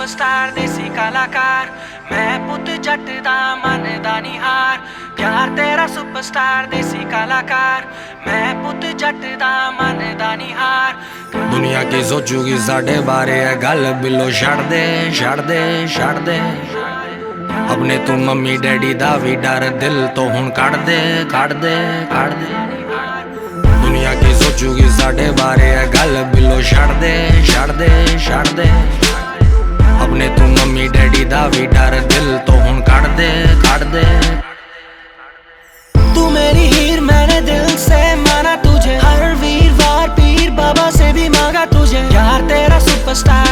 superstar देसी कलाकार मैं पुत जट दा मन दा निहार प्यार तेरा सुपरस्टार देसी कलाकार मैं पुत जट दा मन दा निहार दुनिया की सोचूगी साढ़े बारे है गल बिलो छड़ दे छड़ दे छड़ दे अपने तू मम्मी डैडी दा भी डर दिल तो हुन कड़ दे कड़ दे कड़ दे दुनिया की सोचूगी साढ़े बारे है गल बिलो छड़ दे छड़ दे छड़ दे अपने तू मम्मी डैडी दा भी डर दिल तो हुन कड़ दे कड़ दे तू मेरी हीर मैंने दिल से माना तुझे हर वीरवार पीर बाबा से भी मांगा तुझे यार तेरा सुपरस्टार